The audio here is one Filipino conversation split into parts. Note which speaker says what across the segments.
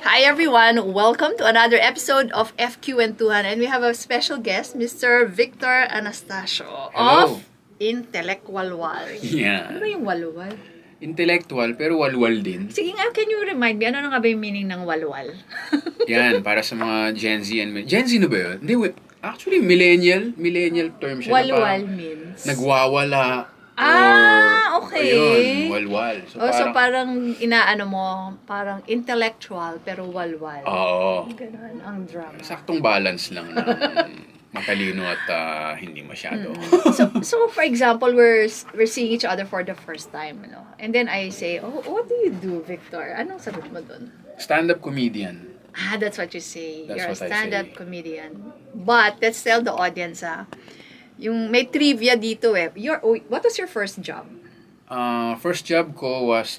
Speaker 1: Hi everyone! Welcome to another episode of FQ and Tuhan, and we have a special guest, Mr. Victor Anastasio
Speaker 2: Hello.
Speaker 1: of Intellectualwal.
Speaker 2: Yeah.
Speaker 1: Ano ba yung walwal?
Speaker 2: Intellectual pero walwal din.
Speaker 1: Sige nga, can you remind me, ano na nga ba yung meaning ng walwal?
Speaker 2: Yan, para sa mga Gen Z and... Gen Z na ba yun? Hindi, actually, millennial term siya.
Speaker 1: Walwal means?
Speaker 2: Nagwawala.
Speaker 1: Okay.
Speaker 2: Ayun, walwal.
Speaker 1: So parang inaano mo, parang intellectual pero walwal.
Speaker 2: Oo.
Speaker 1: Ganun, ang drama.
Speaker 2: Saktong balance lang na matalino at hindi masyado.
Speaker 1: So for example, we're seeing each other for the first time, you know. And then I say, "Oh, what do you do, Victor?" Anong sagot mo dun?
Speaker 2: Stand-up comedian.
Speaker 1: That's what you say.
Speaker 2: That's
Speaker 1: You're a
Speaker 2: what I
Speaker 1: stand-up
Speaker 2: say.
Speaker 1: comedian. But let's tell the audience, yung may trivia dito eh. What was your first job?
Speaker 2: First job ko was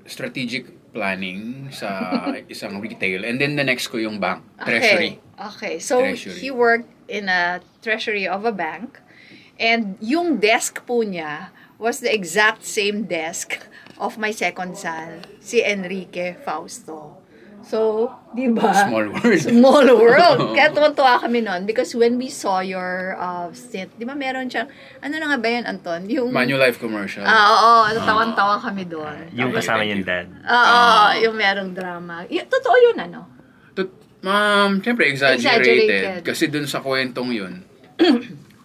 Speaker 2: strategic planning sa isang retail. And then the next ko yung bank, treasury.
Speaker 1: Okay. So
Speaker 2: Treasury.
Speaker 1: he worked in a treasury of a bank. And yung desk po niya was the exact same desk of my second son, si Enrique Fausto. So, di ba?
Speaker 2: Small world.
Speaker 1: Small world. Kaya tuwan-tuwa kami nun because when we saw your stint, di ba meron siyang, ano na nga ba yan, Anton? Yung
Speaker 2: Manulife commercial.
Speaker 1: Oo, tawan-tawa kami doon.
Speaker 3: Yung kasama yung dad.
Speaker 1: Oo, yung merong drama. Totoo yun, ano?
Speaker 2: Siyempre exaggerated.
Speaker 1: Exaggerated.
Speaker 2: Kasi dun sa kwentong yun,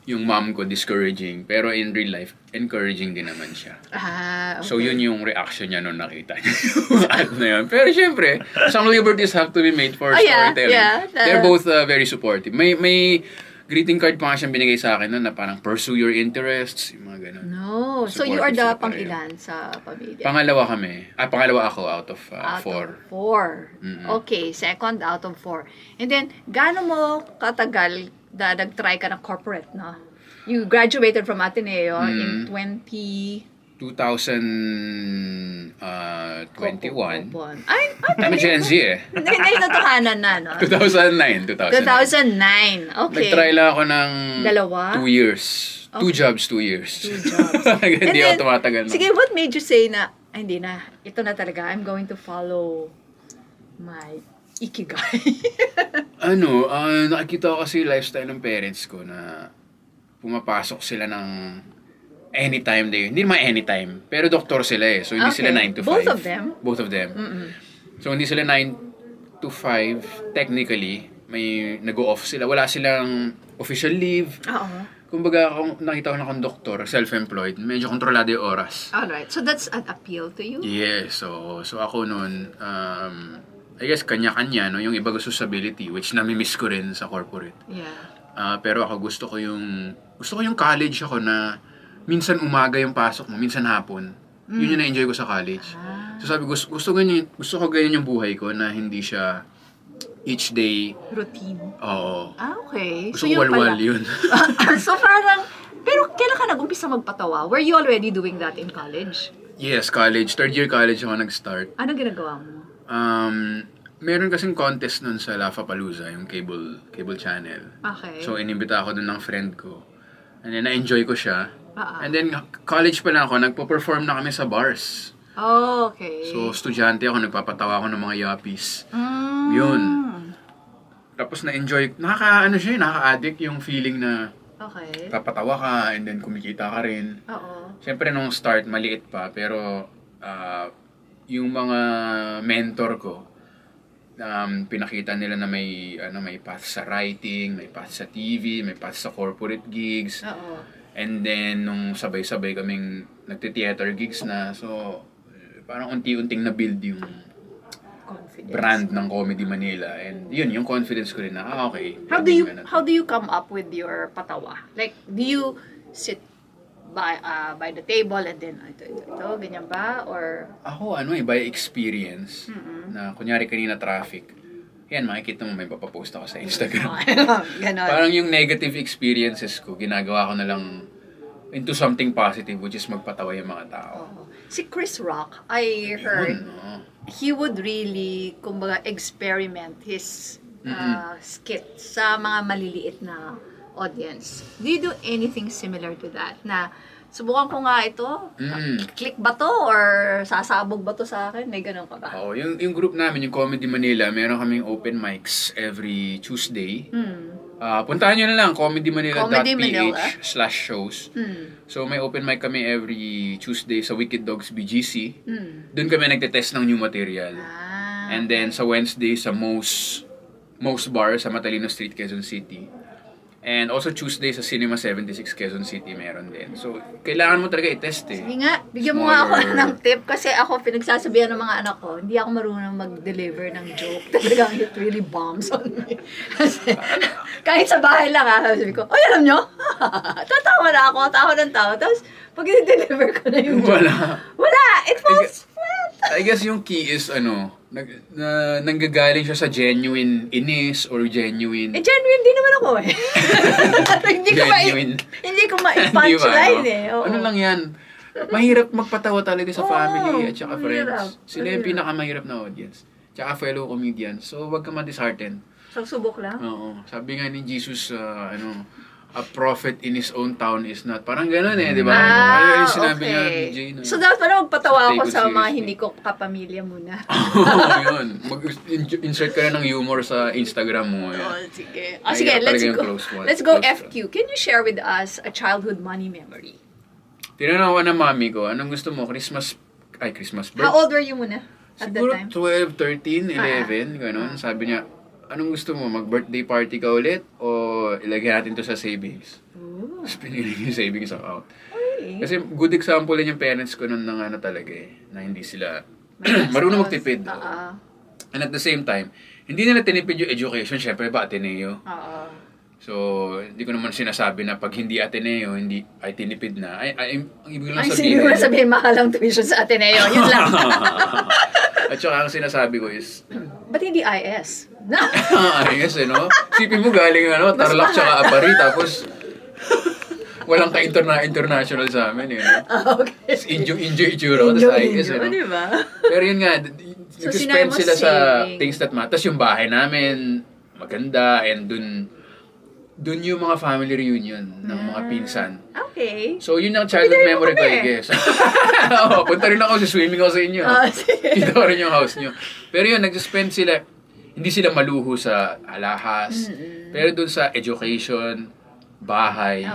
Speaker 2: yung mom ko discouraging. Pero in real life, encouraging din naman siya.
Speaker 1: Okay.
Speaker 2: So yun yung reaction niya nung nakita niya yung ad na yun. Pero siyempre, some liberties have to be made for storytelling.
Speaker 1: Yeah.
Speaker 2: They're both very supportive. May greeting card pa nga siyang binigay sa akin nun na parang pursue your interests, yung mga ganun.
Speaker 1: No. So you are
Speaker 2: Supportive
Speaker 1: the
Speaker 2: sila pareho.
Speaker 1: pang-ilan sa pamilya?
Speaker 2: Pangalawa kami. Pangalawa ako out of
Speaker 1: Out
Speaker 2: four.
Speaker 1: of 4.
Speaker 2: Mm-mm.
Speaker 1: Okay, second out of 4. And then, gaano mo katagal na nag-try ka ng corporate, no? You graduated from Ateneo in
Speaker 2: 2021.
Speaker 1: Ay,
Speaker 2: Kami Gen Z eh.
Speaker 1: Hindi totohanan na, no?
Speaker 2: 2009.
Speaker 1: 2009. Okay.
Speaker 2: Nag-try lang ako ng
Speaker 1: Dalawa?
Speaker 2: 2 years.
Speaker 1: Okay.
Speaker 2: 2 jobs, 2 years.
Speaker 1: 2 jobs.
Speaker 2: Hindi
Speaker 1: And
Speaker 2: ako tumatagal na.
Speaker 1: Sige, what made you say na, ay, hindi na, ito na talaga, I'm going to follow my ikigai.
Speaker 2: Nakikita ko kasi yung lifestyle ng parents ko na pumapasok sila ng anytime day. Hindi naman anytime, pero doktor sila eh. So, hindi
Speaker 1: Okay.
Speaker 2: sila 9 to 5.
Speaker 1: Both of them?
Speaker 2: Both of them.
Speaker 1: Mm-mm.
Speaker 2: So, hindi sila 9 to 5. Technically, may nag-o-off sila. Wala silang official leave.
Speaker 1: Oo.
Speaker 2: Kumbaga, kung nakita ko na akong doktor, self-employed, medyo kontrolado yung oras.
Speaker 1: Alright. So that's an appeal to you?
Speaker 2: Yes. So ako noon, I guess kanya-kanya, no? Yung iba gusto stability, which nami-miss ko rin sa corporate.
Speaker 1: Yeah.
Speaker 2: Pero ako gusto ko yung college ako na minsan umaga yung pasok mo, minsan hapon. Yun yung na-enjoy ko sa college. So sabi gusto ko ganyan yung buhay ko na hindi siya each day.
Speaker 1: Routine.
Speaker 2: Oo.
Speaker 1: Okay.
Speaker 2: Gusto ko walwal yun.
Speaker 1: So parang, pero kailan ka nag-umpisa magpatawa? Were you already doing that in college?
Speaker 2: Yes, college. Third year college ako nag-start.
Speaker 1: Anong ginagawa mo?
Speaker 2: Meron kasing contest nun sa Lafapalooza, yung cable channel.
Speaker 1: Okay.
Speaker 2: So, inimbita ako dun ng friend ko. And then, na-enjoy ko siya. And
Speaker 1: Ah.
Speaker 2: then, college pa lang ako, nagpo-perform na kami sa bars.
Speaker 1: Oh, okay.
Speaker 2: So, estudyante ako, nagpapatawa ako ng mga yuppies.
Speaker 1: Mm.
Speaker 2: Yun. Tapos na-enjoy, nakaka-addict yung feeling na
Speaker 1: Okay.
Speaker 2: papatawa ka and then kumikita ka rin.
Speaker 1: Oo.
Speaker 2: Siyempre, nung start, maliit pa, pero yung mga mentor ko, pinakita nila na may path sa writing, may path sa TV, may path sa corporate gigs.
Speaker 1: Oo.
Speaker 2: And then, nung sabay-sabay kaming nagte-theater gigs na, so, parang unti-unting na-build yung
Speaker 1: Confidence.
Speaker 2: brand ng Comedy Manila. And yun, yung confidence ko rin na, okay.
Speaker 1: How do you come up with your patawa? Like, do you sit by the table and then ito, ganyan ba? Or
Speaker 2: Ako, by experience, na kunyari kanina traffic, yan, makikita mo may papapost ako sa Instagram.
Speaker 1: ganon.
Speaker 2: Parang yung negative experiences ko, ginagawa ko na lang into something positive, which is magpatawa yung mga tao.
Speaker 1: Oo. Si Chris Rock, I heard,
Speaker 2: Yun, no?
Speaker 1: he would really, kumbaga, experiment his skit sa mga maliliit na audience. Do you do anything similar to that? Na subukan ko nga ito. Click ba to or sasabog ba to sa akin? May ganun ka ba?
Speaker 2: Oo, yung group namin, yung Comedy Manila, meron kaming open mics every Tuesday. Puntahan nyo na lang, comedymanila.ph/shows. So, may open mic kami every Tuesday sa Wicked Dogs BGC. Doon kami nagtetest ng new material. And then, sa Wednesday, sa Most Bar sa Matalino Street, Quezon City. And also Tuesday sa Cinema 76, Quezon City, meron din. So, kailangan mo talaga i-test eh.
Speaker 1: Sige nga, bigyan mo nga ako ng tip kasi ako pinagsasabihan ng mga anak ko, hindi ako marunong mag-deliver ng joke. Talagang it really bombs on me. Kasi, kahit sa bahay lang sabi ko, alam nyo, tatawa na ako, tawa ng tawa. Tapos, pag i-deliver ko na yung joke, wala, it falls flat.
Speaker 2: I guess yung key is nanggagaling siya sa genuine inis or genuine...
Speaker 1: genuine din naman ako eh. Hindi ko ma-punchline eh. Oo.
Speaker 2: Ano lang yan? Mahirap magpatawa talaga sa family at saka friends. Sila yung pinakamahirap na audience. Tsaka fellow comedians. So, wag ka ma-dishearten.
Speaker 1: So, subok lang?
Speaker 2: Oo. Sabi nga ni Jesus, a prophet in his own town is not. Parang gano'n eh, di ba? Yung sinabi niya ni Jane.
Speaker 1: So, dapat pala magpatawa ako sa mga hindi ko kapamilya muna.
Speaker 2: Oo, yun. Mag-insert ka na ng humor sa Instagram mo.
Speaker 1: Sige. Sige, let's go FQ. Can you share with us a childhood money memory?
Speaker 2: Tinanong ako ng mami ko, anong gusto mo? Christmas birthday?
Speaker 1: How old were you muna at that time?
Speaker 2: Siguro 12, 13, 11, gano'n. Sabi niya, anong gusto mo? Mag-birthday party ka ulit? O ilagay natin to sa savings? Tapos pinili yung savings account.
Speaker 1: Okay.
Speaker 2: Kasi good example din yung parents ko nun na talaga eh. Na hindi sila marunong magtipid. And at the same time, hindi nila tinipid yung education. Siyempre ba, Ateneo? So, hindi ko naman sinasabi na pag hindi Ateneo, hindi ay tinipid na. Ang ibig lang sabihin.
Speaker 1: Siguro sabihin mahal ang tuition sa Ateneo. Yun lang.
Speaker 2: At saka ang sinasabi ko is,
Speaker 1: ba't hindi IS?
Speaker 2: IS no? Sipin mo galing Tarlac tsaka Apari, tapos walang ka-international sa amin
Speaker 1: Okay.
Speaker 2: Enjoy itsura ko, tapos IS
Speaker 1: Diba?
Speaker 2: Pero yun nga, nag-spend sila sa things that matter. Tapos yung bahay namin, maganda, and dun yung mga family reunion ng mga pinsan.
Speaker 1: Okay.
Speaker 2: So, yun yung childhood memory ko, I guess. Punta rin ako, swimming ako sa inyo. Kita ko rin yung house nyo. Pero yun, nag-spend sila, hindi sila maluho sa alahas. Pero dun sa education, bahay,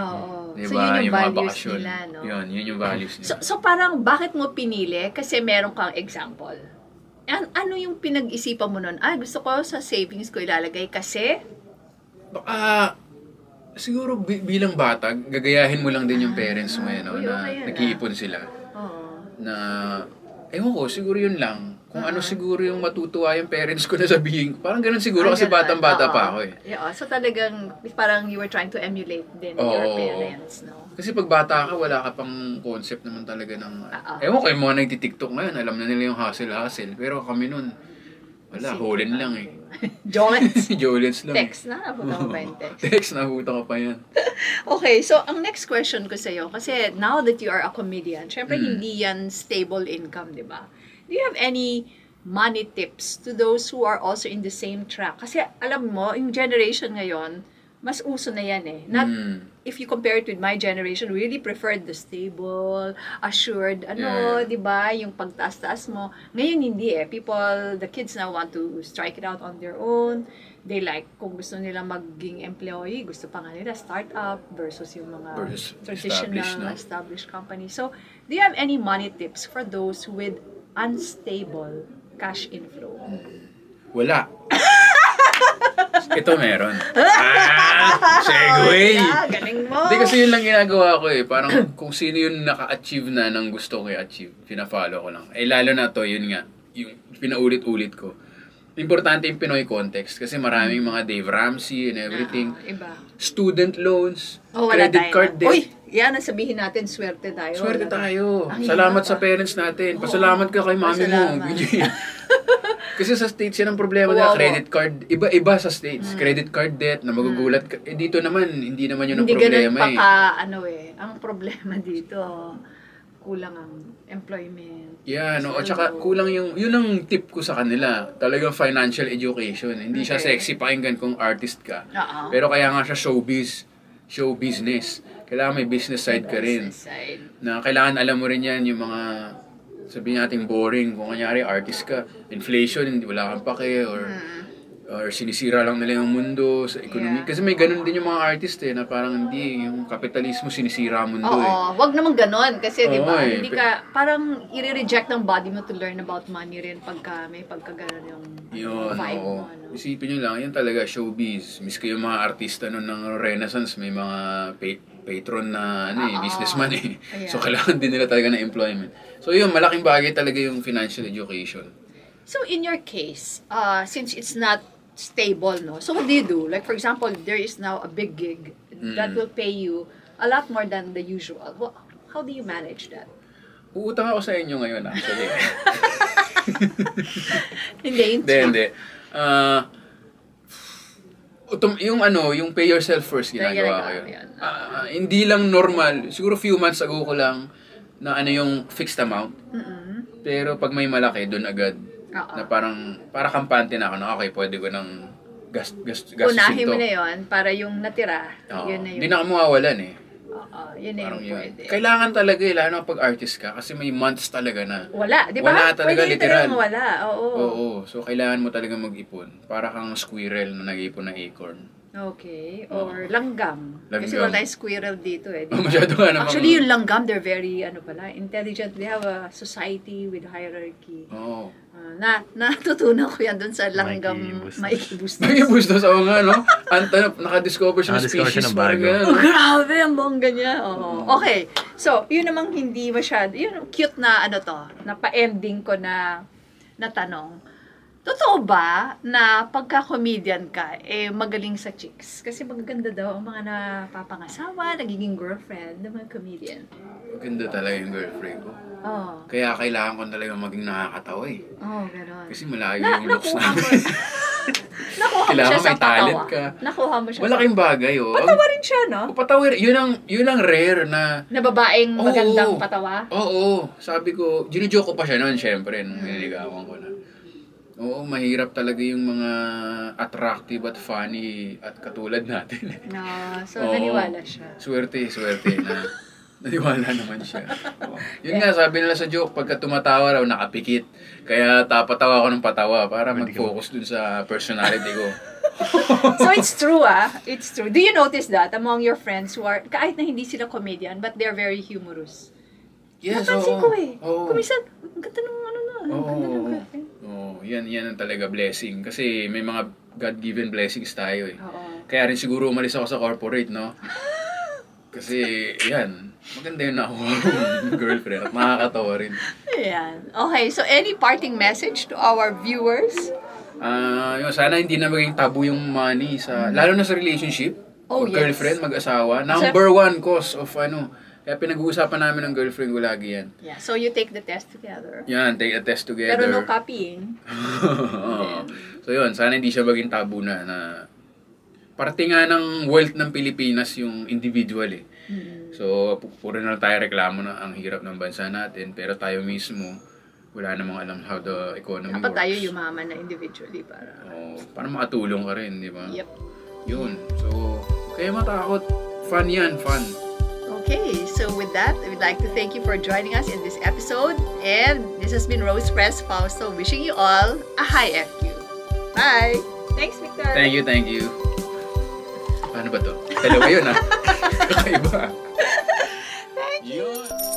Speaker 2: diba?
Speaker 1: So, yun yung
Speaker 2: mga
Speaker 1: values
Speaker 2: bakasyon.
Speaker 1: nila, no?
Speaker 2: Yun yung values nila.
Speaker 1: So, parang, bakit mo pinili? Kasi meron kang example. Ano yung pinag-isipan mo nun? Gusto ko sa savings ko ilalagay kasi?
Speaker 2: Baka, siguro bilang bata, gagayahin mo lang din yung parents mo na nag-iipon sila. Na, ewan ko, siguro yun lang. Kung ano siguro yung matutuwa yung parents ko na sabihin ko. Parang ganun siguro kasi batang-bata pa ako eh.
Speaker 1: So talagang parang you were trying to emulate din your parents, no?
Speaker 2: Kasi pag bata ka, wala ka pang concept naman talaga ng... Ewan ko, yung mga nagtitiktok ngayon, alam na nila yung hustle. Pero kami nun, wala, holin lang eh. Jolens lang.
Speaker 1: Text na, nabuta ko pa yung text.
Speaker 2: Text, nabuta ko pa yan.
Speaker 1: Okay, so ang next question ko sa'yo, kasi now that you are a comedian, syempre hindi yan stable income, di ba? Do you have any money tips to those who are also in the same track? Kasi alam mo, yung generation ngayon, mas uso na yan eh. Not, if you compare it with my generation, we really preferred the stable, assured, di ba? Yung pagtaas-taas mo. Ngayon hindi eh. The kids now want to strike it out on their own. They like, kung gusto nila maging employee, gusto pa nga nila startup versus yung mga traditional established companies. So, do you have any money tips for those with unstable cash inflow?
Speaker 2: Wala. Ito meron. Segway!
Speaker 1: Galing mo!
Speaker 2: Hindi kasi yun lang ginagawa ko eh. Parang kung sino yung naka-achieve na ng gusto ko i-achieve, pina-follow ko lang. Lalo na to, yun nga, yung pinaulit-ulit ko. Importante yung Pinoy context kasi maraming mga Dave Ramsey and everything.
Speaker 1: Iba.
Speaker 2: Student loans, credit card debt.
Speaker 1: Uy! Yan ang sabihin natin, swerte tayo.
Speaker 2: Swerte tayo. Salamat sa parents natin. Pasalamat ka kay mami mo. Kasi sa States yan ang problema nila. Credit card, iba sa States. Credit card debt na magugulat ka. Dito naman, hindi naman yun ang problema
Speaker 1: Hindi ganun Ang problema dito, kulang ang employment.
Speaker 2: Yeah, no. At saka kulang yun ang tip ko sa kanila. Talagang financial education. Hindi siya sexy pakinggan kung artist ka. Pero kaya nga siya showbiz. show business. Kailangan may business side ka rin.
Speaker 1: Business side.
Speaker 2: Na kailangan alam mo rin yan, yung mga, sabihin natin boring. Kung kanyari artist ka, inflation, hindi wala kang pake, or sinisira lang nila yung mundo sa economy. Kasi may ganun din yung mga artist na parang hindi, yung kapitalismo sinisira ang mundo
Speaker 1: wag naman ganun. Kasi, di ba,
Speaker 2: eh.
Speaker 1: hindi ka, parang i-reject ng body mo to learn about money rin pagka may pagkaganon yung vibe mo. Ano.
Speaker 2: Isipin nyo lang, yan talaga, showbiz. Miski yung mga artista nun ng Renaissance, may mga patron na businessman So, kailangan din nila talaga ng employment. So, yun, malaking bagay talaga yung financial education.
Speaker 1: So, in your case, since it's not stable, no? So, what do you do? Like, for example, there is now a big gig that will pay you a lot more than the usual. Well, how do you manage that?
Speaker 2: Uutang ako sa inyo ngayon, actually.
Speaker 1: Hindi.
Speaker 2: Yung pay yourself first, ginagawa ko yun. Hindi lang normal. Siguro few months ago ko lang na yung fixed amount. Pero pag may malaki, doon agad. Na para kampante na ako na okay, pwede ko nang gastusin to.
Speaker 1: Unahin mo na yun para yung natira, yun na yun.
Speaker 2: Hindi na ako mawawalan
Speaker 1: yun na yung pwede.
Speaker 2: Kailangan talaga lalo pag artist ka kasi may months talaga na
Speaker 1: wala, di ba?
Speaker 2: Wala talaga,
Speaker 1: pwede
Speaker 2: literal.
Speaker 1: Wala,
Speaker 2: Oo. So, kailangan mo talaga mag-ipon. Para kang squirrel na nag-ipon ng acorn.
Speaker 1: Okay. Or langgam. Kasi wala tayong squirrel dito Diba?
Speaker 2: Masyado nga naman.
Speaker 1: Actually, yung langgam, they're very, intelligent. They have a society with hierarchy.
Speaker 2: Oo.
Speaker 1: Natutunan ko yan dun sa langgam
Speaker 3: Mikey
Speaker 1: Bustos.
Speaker 2: Mikey Bustos, oo nga, no? Naka-discover siya ng species.
Speaker 3: Ng bago.
Speaker 1: Grabe, ang bongga niya. Okay. So, yun namang hindi masyado. Yun, cute na na pa-ending ko na tanong. Totoo ba na pagka-comedian ka, magaling sa chicks? Kasi magaganda daw ang mga napapangasawa, nagiging girlfriend ng mga comedian.
Speaker 2: Maganda talaga yung girlfriend ko. Kaya kailangan ko talaga maging nakakatawa
Speaker 1: gano'n.
Speaker 2: Kasi malayo yung looks namin.
Speaker 1: Nakuha mo
Speaker 2: Kailangan
Speaker 1: siya sa
Speaker 2: may talent
Speaker 1: patawa.
Speaker 2: ka.
Speaker 1: Nakuha mo siya
Speaker 2: Malaking bagay,
Speaker 1: Patawa rin siya, no?
Speaker 2: Patawa rin. Yun ang rare na...
Speaker 1: Na babaeng magandang patawa?
Speaker 2: Oo. Sabi ko, ginijoke ko pa siya noon, syempre, nung nililigawan ko na. Oo, mahirap talaga yung mga attractive at funny at katulad natin.
Speaker 1: So naniwala siya.
Speaker 2: Swerte na naniwala naman siya. Yun nga, sabi nila sa joke, pagka tumatawa raw, nakapikit. Kaya tapatawa ko ng patawa para mag-focus dun sa personality ko.
Speaker 1: So it's true, It's true. Do you notice that among your friends who are, kahit na hindi sila comedian, but they're very humorous?
Speaker 2: Yes,
Speaker 1: napansin ko
Speaker 2: Oo.
Speaker 1: Kumisan, ang ganda ng ang ganda ng girlfriend.
Speaker 2: Yan ang talaga blessing. Kasi may mga God-given blessings tayo
Speaker 1: Oo.
Speaker 2: Kaya rin siguro umalis ako sa corporate, no? Kasi, yan, maganda yung nakuha kong girlfriend at makakatawa rin.
Speaker 1: Ayan. Okay, so any parting message to our viewers?
Speaker 2: Sana hindi na maging tabu yung money lalo na sa relationship.
Speaker 1: Yes.
Speaker 2: Girlfriend, mag-asawa. Number one cause of kaya pinag-uusapan namin ng girlfriend ko lagi yan.
Speaker 1: Yeah, so you take the test together.
Speaker 2: Yan, take a test together.
Speaker 1: Pero no copying.
Speaker 2: So yun, sana hindi siya maging tabu na parte nga ng wealth ng Pilipinas yung individual So, puro na tayo reklamo na ang hirap ng bansa natin, pero tayo mismo, wala namang alam how the economy
Speaker 1: Dapat
Speaker 2: works.
Speaker 1: tayo yumaman na individually para
Speaker 2: makatulong ka rin, di ba?
Speaker 1: Yep.
Speaker 2: Yun. So, kaya matakot. Fun yan, fun.
Speaker 1: Okay, so with that, I would like to thank you for joining us in this episode. And this has been Rose Press Fausto wishing you all a high FQ. Bye! Thanks, Victor!
Speaker 2: Thank you. Paano ba to? Dalawa yun, Kakaiba.
Speaker 1: Thank you!
Speaker 2: Yun.